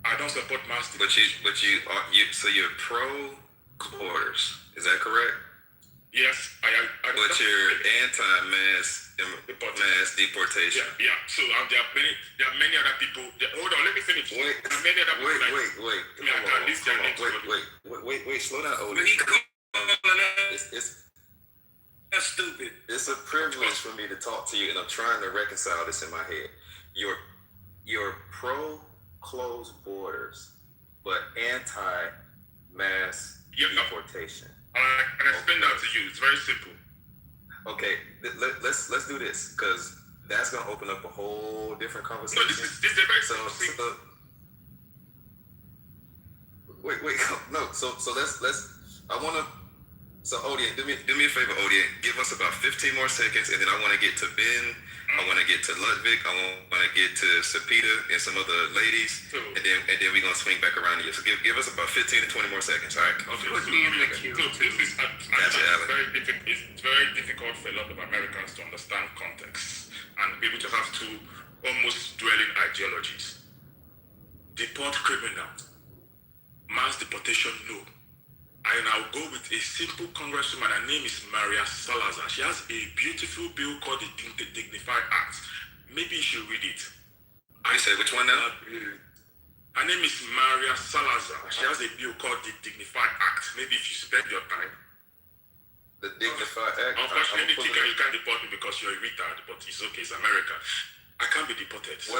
I don't support mass deportation. But so you're pro borders. Is that correct? Yes, I But you're anti-mass deportation. Yeah. So there are many other people. Hold on, let me finish. There are many other people. Wait. Slow down, Odie. When he calling It's stupid. It's a privilege for me to talk to you, and I'm trying to reconcile this in my head. You're pro closed borders, but anti-mass deportation. I can explain that to you. It's very simple. Okay, let's do this, because that's gonna open up a whole different conversation. No, this is a very simple thing. So let's. I wanna. So Odie, do me a favor, Odie. Give us about 15 more seconds, and then I want to get to Ben. I want to get to Ludwig. I want to get to Sapita and some other ladies, and then we're gonna swing back around to you. So give us about 15 to 20 more seconds. All right. Okay. Put me in the queue. It's very difficult for a lot of Americans to understand context and be able to have two almost dwelling ideologies. Deport criminals. Mass deportation, no. And I'll go with a simple congresswoman. Her name is Maria Salazar. She has a beautiful bill called the Dignified Act. Maybe you should read it. You say which one now? Her name is Maria Salazar. She has a bill called the Dignified Act. Maybe if you spend your time. The Dignified Act. Unfortunately, you can't deport me because you're a retard, but it's okay. It's America. I can't be deported. Who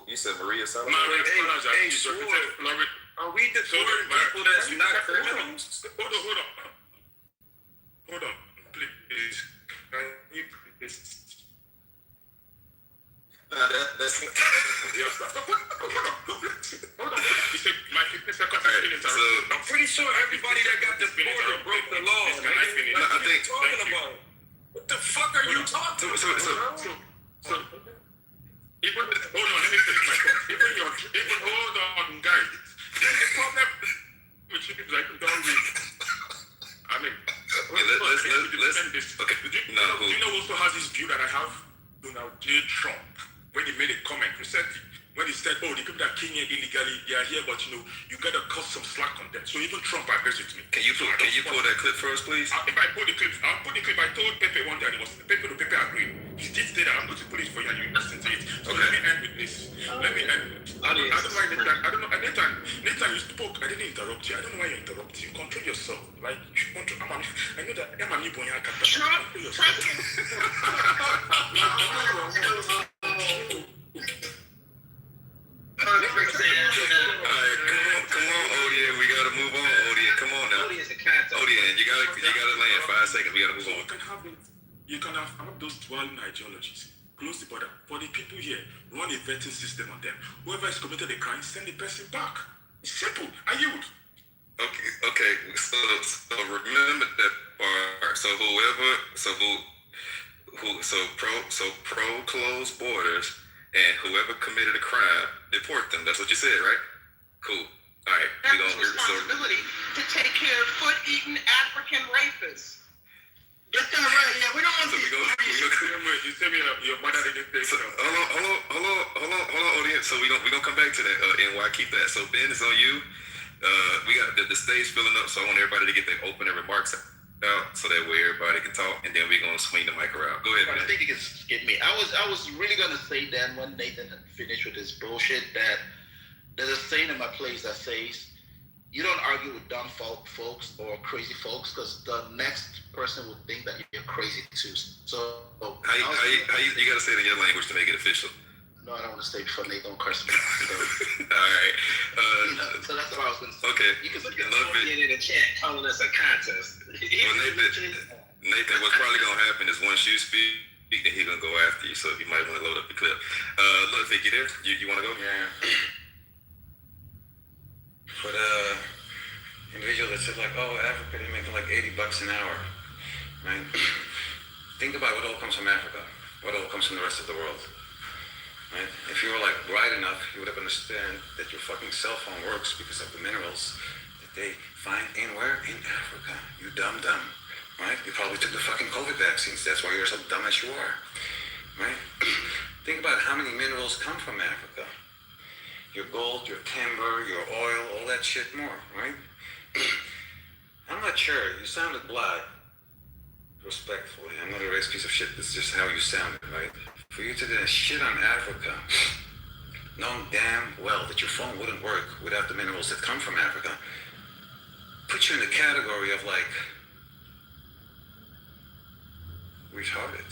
you said Maria Salazar? Maria Salazar. Hey, She's represented Florida. Are we deporting people that's not criminals? Hold on, please. Can you please? That's Hold on. You said my 15 seconds. I'm pretty sure everybody that got deported broke the law. Can I finish? What I are you think- talking about? What the fuck are you talking about? So, even hold on, let me finish my point. Even hold on, guys. The problem with you is like don't read. I mean, let's okay. Do you No, know also has this view that I have? Donald J. Trump, when he made a comment recently, when he said, "Oh, the people that came here illegally, they are here, but you gotta cut some slack on them." So even Trump agrees with me. Can you pull that clip first, please? If I pull the clip, I'll put the clip. I told Pepe one day, and it was Pepe agreed. He did say that I'm going to put it for you, and you listen to it. So let me end with this. Let me end. I don't know why Nathan, you spoke. I didn't interrupt you. I don't know why you interrupted. You control yourself. Like you control. I know that I'm a new boy. Come on, Odie. We gotta move on, Odie. Come on now. Odie is a cat. Odie, you gotta land 5 seconds. We gotta move So on. you can have those dual ideologies. Close the border. For the people here, run a vetting system on them. Whoever has committed a crime, send the person back. It's simple. I yield. Okay. So remember that part. So pro closed borders, and whoever committed a crime, deport them. That's what you said, right? Cool. All right. That's responsibility to take care of foot-eating African rapists. Get that right. Yeah, we don't want You tell me your mother didn't take So, hold on, audience. So we gonna come back to that. And why keep that? So Ben, it's on you. We got the stage filling up, so I want everybody to get their opening remarks out, so that way everybody can talk, and then we're gonna swing the mic around. Go ahead, I Ben. think you can skip me. I was really gonna say then when Nathan had finished with his bullshit that there's a saying in my place that says you don't argue with dumb folks or crazy folks because the next person would think that you're crazy too. So How you gotta say it in your language to make it official? no, I don't want to stay before Nathan don't curse me. All right. So that's what I was gonna say. Okay. You can Love Get it. in the chat calling us a contest. Well, Nathan, what's probably gonna happen is once you speak, then he's gonna go after you. So you might want to load up the clip. Ludwig, you there? You want to go? Yeah. For the individual that said like, oh, Africa, they're making like $80 an hour, right? Think about what all comes from Africa, what all comes from the rest of the world, right? If you were like bright enough, you would have understand that your fucking cell phone works because of the minerals that they find in where? In Africa. You dumb, right? You probably took the fucking COVID vaccines. That's why you're so dumb as you are, right? Think about how many minerals come from Africa. Your gold, your timber, your oil, all that shit more, right? I'm not sure. You sounded black. Respectfully. I'm not a race piece of shit. This is just how you sounded, right? For you to then shit on Africa, knowing damn well that your phone wouldn't work without the minerals that come from Africa, put you in the category of like retarded.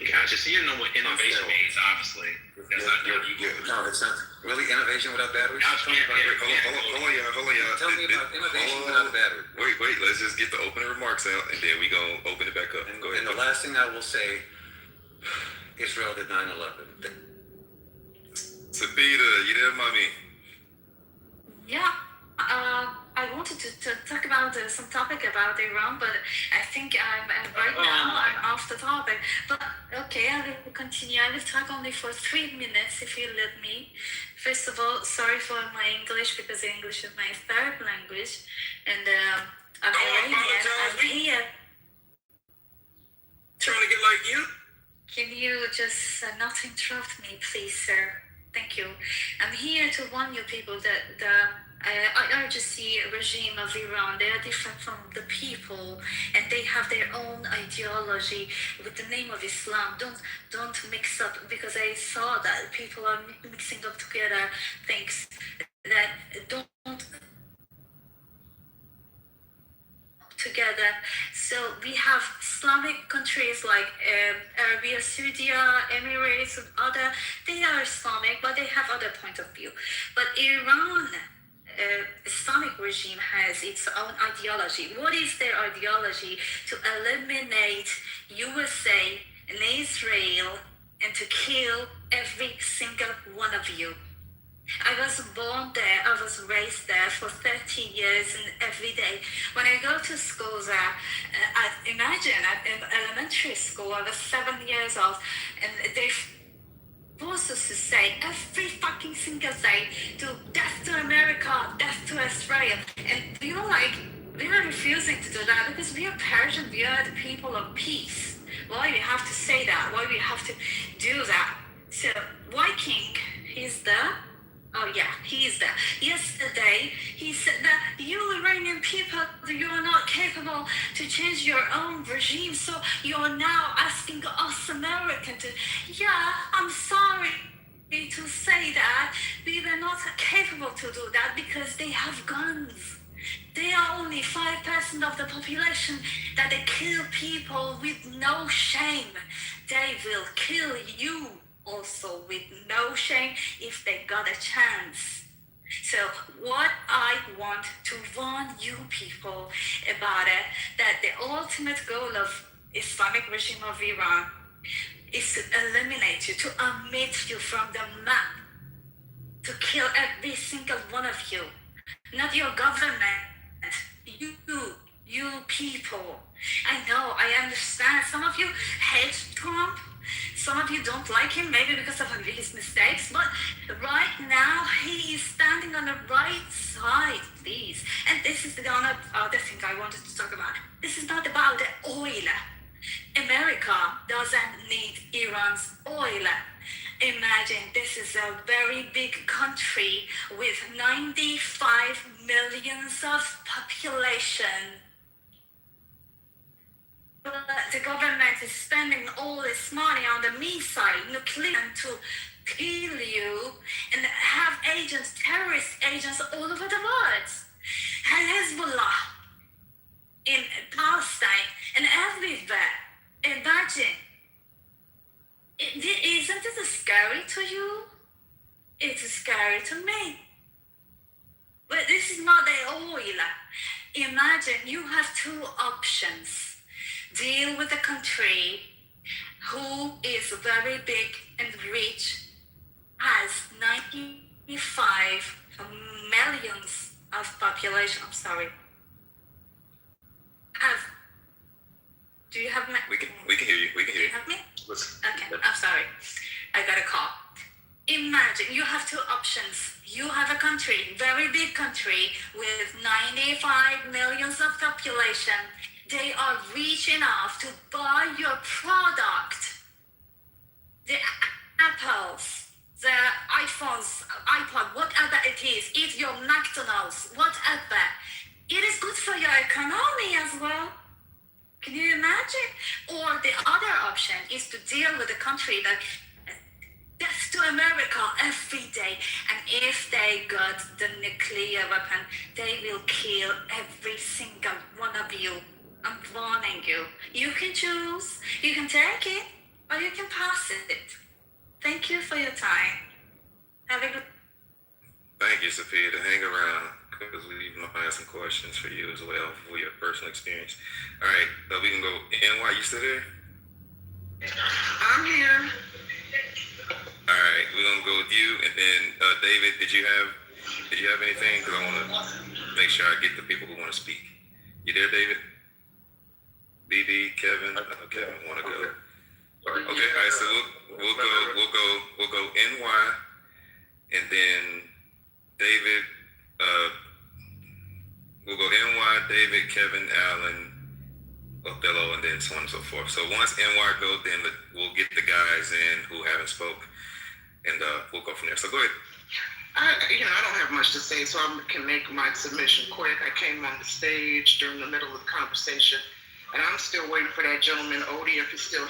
Conscious, you know what innovation means, obviously. That's not No, it's not really innovation without batteries. Hold on, y'all. Tell me about innovation without a battery. Wait. Let's just get the opening remarks out, and then we gonna open it back up. Go ahead. And the last thing I will say, Israel did 9/11. Sabita, you there, mommy? Yeah, I wanted to talk about some topic about Iran, but I think right now I'm off the topic. But okay, I will continue. I will talk only for 3 minutes if you let me. First of all, sorry for my English because English is my third language, and I'm Iranian. I'm here. Trying to get like you? Can you just not interrupt me, please, sir? Thank you. I'm here to warn you people that the IRGC regime of Iran, they are different from the people, and they have their own ideology with the name of Islam. Don't mix up, because I saw that people are mixing up together things that don't together. So we have Islamic countries like Arabia, Saudi, Emirates, and other. They are Islamic, but they have other point of view. But Iran, Islamic regime has its own ideology. What is their ideology? To eliminate USA and Israel and to kill every single one of you. I was born there, I was raised there for 30 years, and every day when I go to schools, imagine in elementary school, I was 7 years old, and they forced us to say every fucking single day to death to America, death to Israel, and we are refusing to do that because we are Persian, we are the people of peace. Why we have to say that? Why we have to do that? So Viking, he's there. Oh yeah, he is there. Yesterday, he said that you Iranian people, you are not capable to change your own regime, so you are now asking us American to, yeah, I'm sorry to say that we were not capable to do that because they have guns. They are only 5% of the population that they kill people with no shame. They will kill you also with no shame if they got a chance. So what I want to warn you people about it, that the ultimate goal of Islamic regime of Iran is to eliminate you, to omit you from the map, to kill every single one of you. Not your government, you people. I know, I understand. Some of you hate Trump. Some of you don't like him, maybe because of his mistakes, but right now he is standing on the right side, please. And this is the other thing I wanted to talk about. This is not about the oil. America doesn't need Iran's oil. Imagine this is a very big country with 95 millions of population. The government is spending all this money on the missile, nuclear, to kill you and have agents, terrorist agents all over the world. And Hezbollah in Palestine and everywhere. Imagine. Isn't it scary to you? It's scary to me. But this is not the oil. Imagine you have two options. Deal with a country who is very big and rich, has 95 millions of population. I'm sorry. Do you have me? We can hear you. We can hear you. Do you have me? Listen. Okay, I'm sorry. I got a call. Imagine you have two options. You have a country, very big country with 95 millions of population. They are rich enough to buy your product. The apples, the iPhones, iPod, whatever it is, eat your McDonald's, whatever. It is good for your economy as well. Can you imagine? Or the other option is to deal with a country that death to America every day. And if they got the nuclear weapon, they will kill every single one of you. I'm warning you. You can choose. You can take it, or you can pass it. Thank you for your time. Have a good. Thank you, Sophia, to hang around because we might have some questions for you as well for your personal experience. All right, we can go. NY, you still there? I'm here. All right, we're gonna go with you, and then David, did you have anything? Because I want to make sure I get the people who want to speak. You there, David? BB, Kevin, Kevin want to go. Okay, all right. So we'll go NY, and then David. We'll go NY, David, Kevin, Allen, Othello, and then so on and so forth. So once NY goes, then we'll get the guys in who haven't spoke, and we'll go from there. So go ahead. I don't have much to say, so I can make my submission quick. I came on the stage during the middle of the conversation, and I'm still waiting for that gentleman, Odie, if he's still